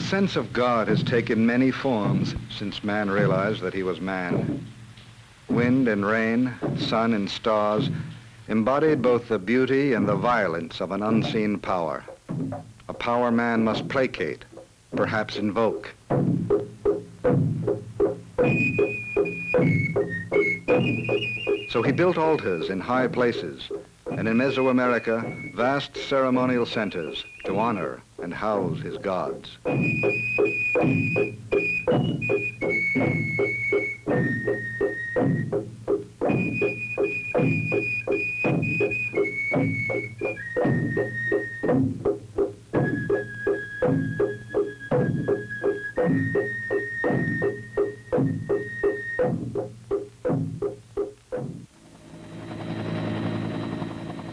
sense of God has taken many forms since man realized that he was man. Wind and rain, sun and stars embodied both the beauty and the violence of an unseen power. A power man must placate, perhaps invoke. So he built altars in high places, and in Mesoamerica, vast ceremonial centers to honor and house his gods.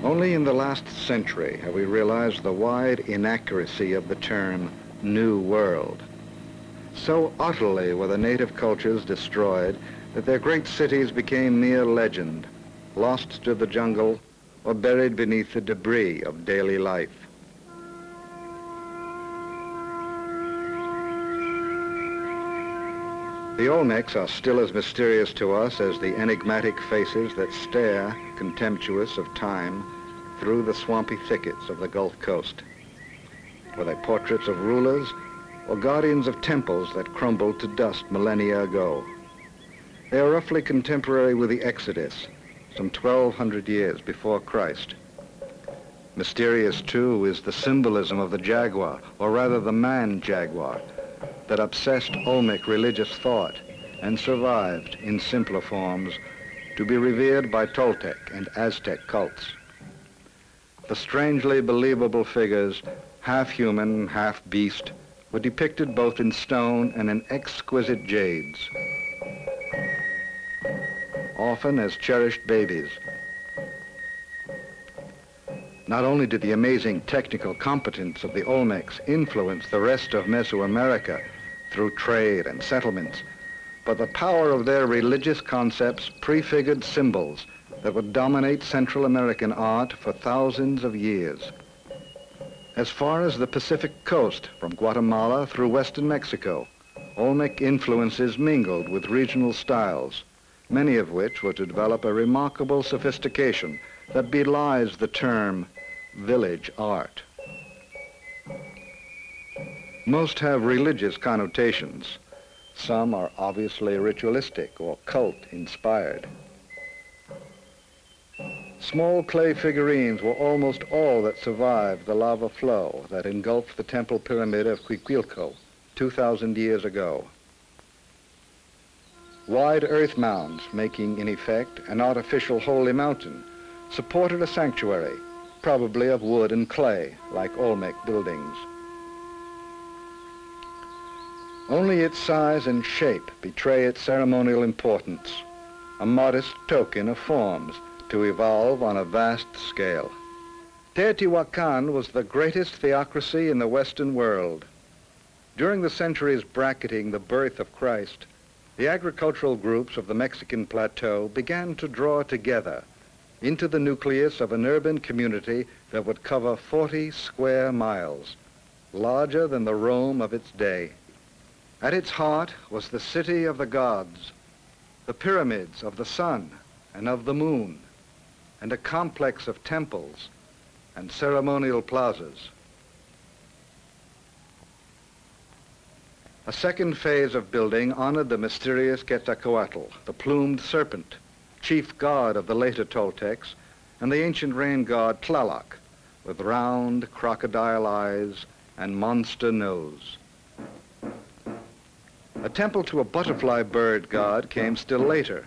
Only in the last century have we realized the wide inaccuracy of the term New World. So utterly were the native cultures destroyed that their great cities became mere legend, lost to the jungle or buried beneath the debris of daily life. The Olmecs are still as mysterious to us as the enigmatic faces that stare, contemptuous of time, through the swampy thickets of the Gulf Coast. Were they portraits of rulers or guardians of temples that crumbled to dust millennia ago? They are roughly contemporary with the Exodus, some 1,200 years before Christ. Mysterious, too, is the symbolism of the jaguar, or rather the man-jaguar, that obsessed Olmec religious thought and survived in simpler forms to be revered by Toltec and Aztec cults. The strangely believable figures, half human, half beast, were depicted both in stone and in exquisite jades, often as cherished babies. Not only did the amazing technical competence of the Olmecs influence the rest of Mesoamerica through trade and settlements, but the power of their religious concepts prefigured symbols that would dominate Central American art for thousands of years. As far as the Pacific coast, from Guatemala through western Mexico, Olmec influences mingled with regional styles, many of which were to develop a remarkable sophistication that belies the term village art. Most have religious connotations. Some are obviously ritualistic or cult-inspired. Small clay figurines were almost all that survived the lava flow that engulfed the temple pyramid of Cuicuilco 2,000 years ago. Wide earth mounds, making in effect an artificial holy mountain, supported a sanctuary, probably of wood and clay, like Olmec buildings. Only its size and shape betray its ceremonial importance, a modest token of forms to evolve on a vast scale. Teotihuacan was the greatest theocracy in the Western world. During the centuries bracketing the birth of Christ, the agricultural groups of the Mexican plateau began to draw together into the nucleus of an urban community that would cover 40 square miles, larger than the Rome of its day. At its heart was the city of the gods, the pyramids of the sun and of the moon, and a complex of temples and ceremonial plazas. A second phase of building honored the mysterious Quetzalcoatl, the plumed serpent, chief god of the later Toltecs, and the ancient rain god Tlaloc, with round crocodile eyes and monster nose. A temple to a butterfly bird god came still later.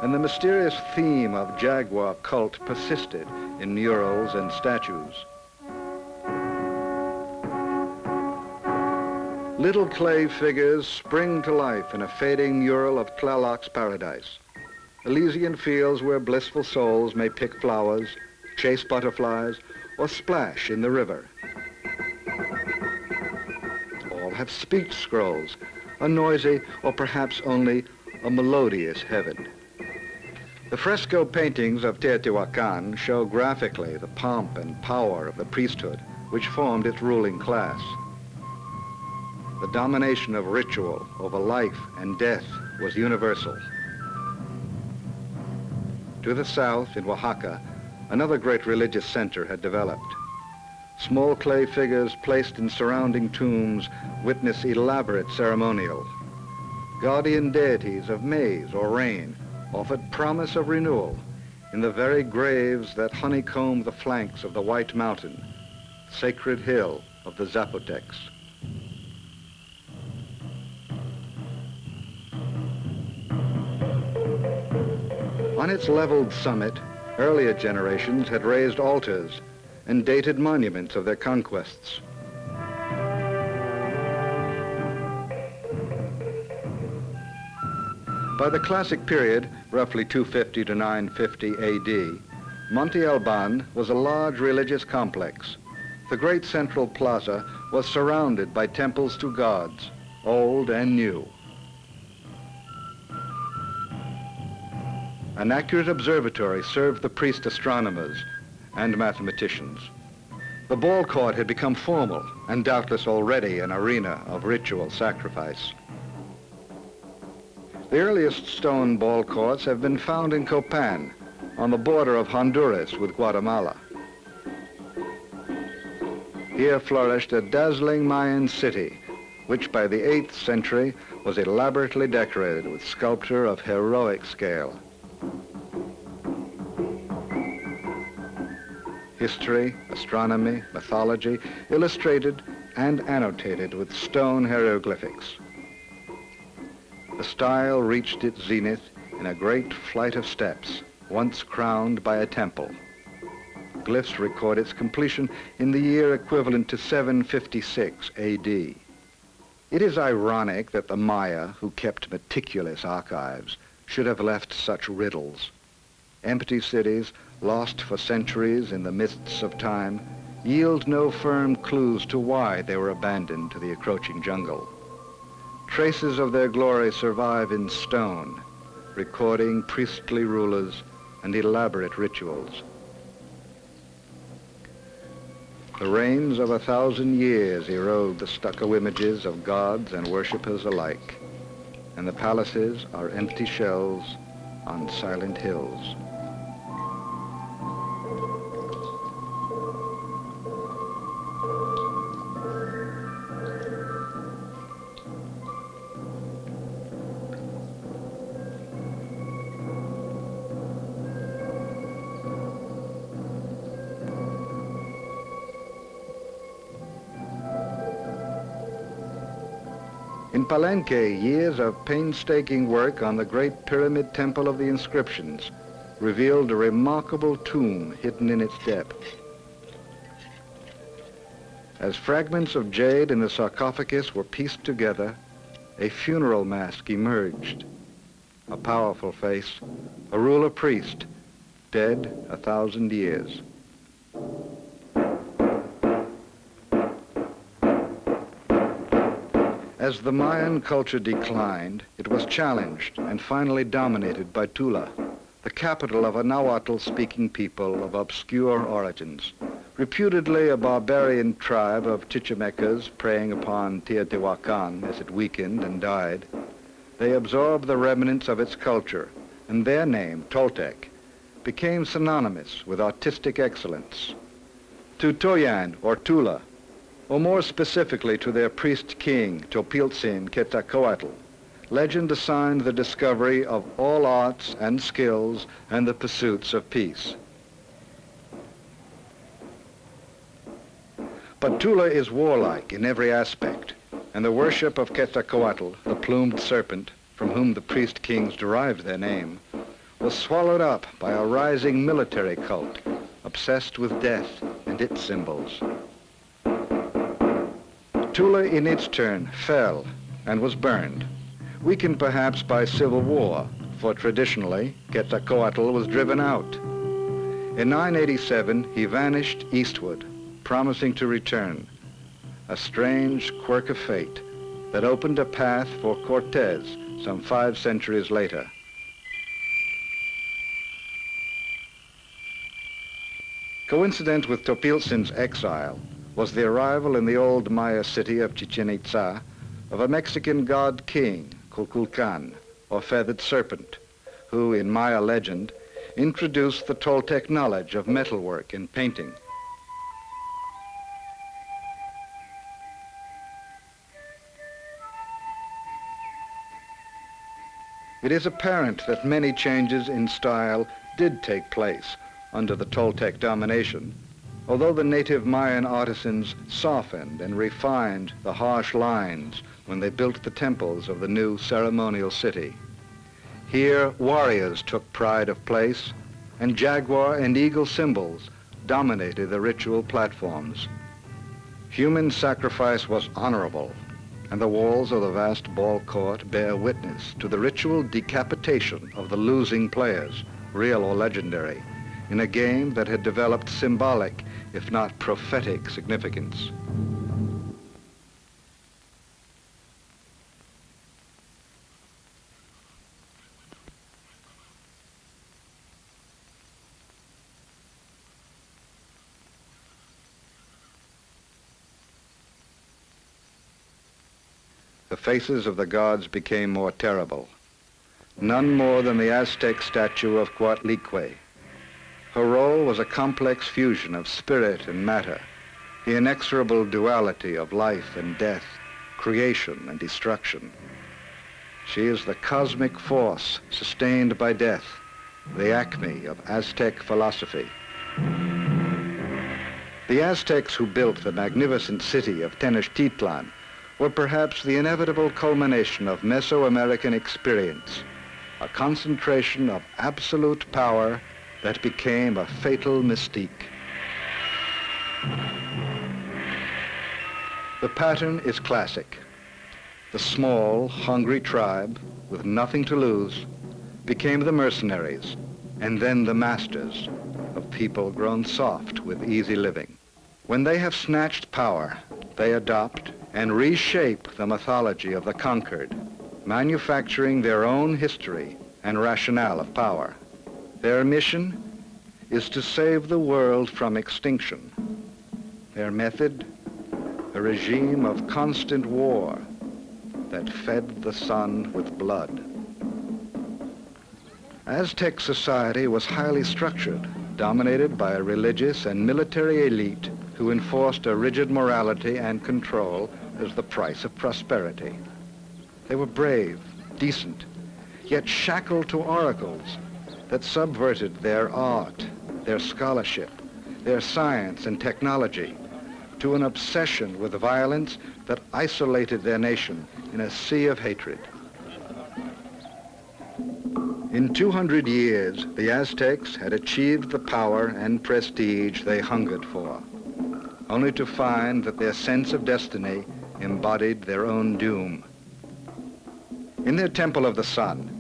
And the mysterious theme of jaguar cult persisted in murals and statues. Little clay figures spring to life in a fading mural of Tlaloc's paradise, Elysian fields where blissful souls may pick flowers, chase butterflies, or splash in the river. All have speech scrolls, a noisy or perhaps only a melodious heaven. The fresco paintings of Teotihuacan show graphically the pomp and power of the priesthood, which formed its ruling class. The domination of ritual over life and death was universal. To the south, in Oaxaca, another great religious center had developed. Small clay figures placed in surrounding tombs witness elaborate ceremonial. Guardian deities of maize or rain offered promise of renewal in the very graves that honeycomb the flanks of the White Mountain, sacred hill of the Zapotecs. On its leveled summit, earlier generations had raised altars and dated monuments of their conquests. By the classic period, roughly 250 to 950 AD, Monte Alban was a large religious complex. The great central plaza was surrounded by temples to gods, old and new. An accurate observatory served the priest astronomers and mathematicians. The ball court had become formal and doubtless already an arena of ritual sacrifice. The earliest stone ball courts have been found in Copan, on the border of Honduras with Guatemala. Here flourished a dazzling Mayan city, which by the 8th century was elaborately decorated with sculpture of heroic scale. History, astronomy, mythology, illustrated and annotated with stone hieroglyphics. The style reached its zenith in a great flight of steps, once crowned by a temple. Glyphs record its completion in the year equivalent to 756 AD. It is ironic that the Maya, who kept meticulous archives, should have left such riddles. Empty cities, lost for centuries in the mists of time, yield no firm clues to why they were abandoned to the encroaching jungle. Traces of their glory survive in stone, recording priestly rulers and elaborate rituals. The rains of 1,000 years erode the stucco images of gods and worshippers alike, and the palaces are empty shells on silent hills. In Palenque, years of painstaking work on the great pyramid temple of the inscriptions revealed a remarkable tomb hidden in its depth. As fragments of jade in the sarcophagus were pieced together, a funeral mask emerged. A powerful face, a ruler priest, dead 1,000 years. As the Mayan culture declined, it was challenged and finally dominated by Tula, the capital of a Nahuatl-speaking people of obscure origins. Reputedly a barbarian tribe of Chichimecas preying upon Teotihuacan as it weakened and died, they absorbed the remnants of its culture, and their name, Toltec, became synonymous with artistic excellence. To Toyan, or Tula, or more specifically to their priest king, Topiltzin Quetzalcoatl, legend assigned the discovery of all arts and skills and the pursuits of peace. But Tula is warlike in every aspect, and the worship of Quetzalcoatl, the plumed serpent, from whom the priest kings derived their name, was swallowed up by a rising military cult, obsessed with death and its symbols. Tula, in its turn, fell and was burned, weakened perhaps by civil war, for traditionally, Quetzalcoatl was driven out. In 987, he vanished eastward, promising to return, a strange quirk of fate that opened a path for Cortés some 5 centuries later. Coincident with Topiltzin's exile was the arrival in the old Maya city of Chichen Itza of a Mexican god-king, Kukulkan, or feathered serpent, who, in Maya legend, introduced the Toltec knowledge of metalwork and painting. It is apparent that many changes in style did take place under the Toltec domination, although the native Mayan artisans softened and refined the harsh lines when they built the temples of the new ceremonial city. Here, warriors took pride of place, and jaguar and eagle symbols dominated the ritual platforms. Human sacrifice was honorable, and the walls of the vast ball court bear witness to the ritual decapitation of the losing players, real or legendary, in a game that had developed symbolic, if not prophetic, significance. The faces of the gods became more terrible. None more than the Aztec statue of Coatlicue. Her role was a complex fusion of spirit and matter, the inexorable duality of life and death, creation and destruction. She is the cosmic force sustained by death, the acme of Aztec philosophy. The Aztecs who built the magnificent city of Tenochtitlan were perhaps the inevitable culmination of Mesoamerican experience, a concentration of absolute power that became a fatal mystique. The pattern is classic. The small, hungry tribe, with nothing to lose, became the mercenaries, and then the masters of people grown soft with easy living. When they have snatched power, they adopt and reshape the mythology of the conquered, manufacturing their own history and rationale of power. Their mission is to save the world from extinction. Their method, a regime of constant war that fed the sun with blood. Aztec society was highly structured, dominated by a religious and military elite who enforced a rigid morality and control as the price of prosperity. They were brave, decent, yet shackled to oracles that subverted their art, their scholarship, their science and technology, to an obsession with violence that isolated their nation in a sea of hatred. In 200 years, the Aztecs had achieved the power and prestige they hungered for, only to find that their sense of destiny embodied their own doom. In their Temple of the Sun,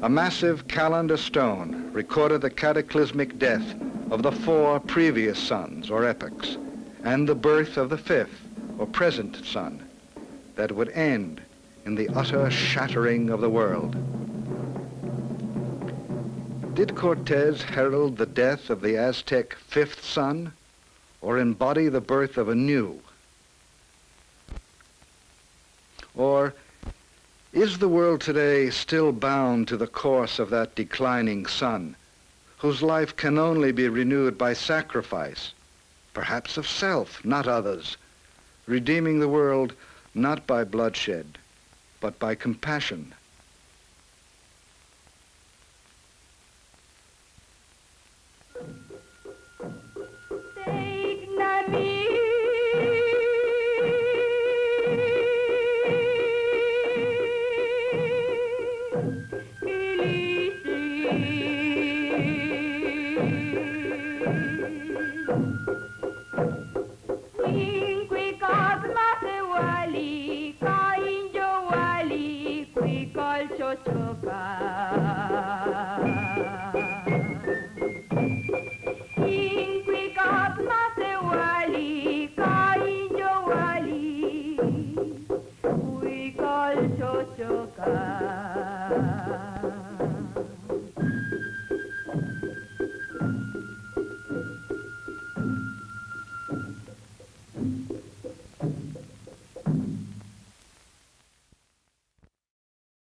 a massive calendar stone recorded the cataclysmic death of the 4 previous suns, or epochs, and the birth of the 5th, or present sun, that would end in the utter shattering of the world. Did Cortés herald the death of the Aztec 5th sun, or embody the birth of a new? Or is the world today still bound to the course of that declining sun, whose life can only be renewed by sacrifice, perhaps of self, not others, redeeming the world not by bloodshed, but by compassion?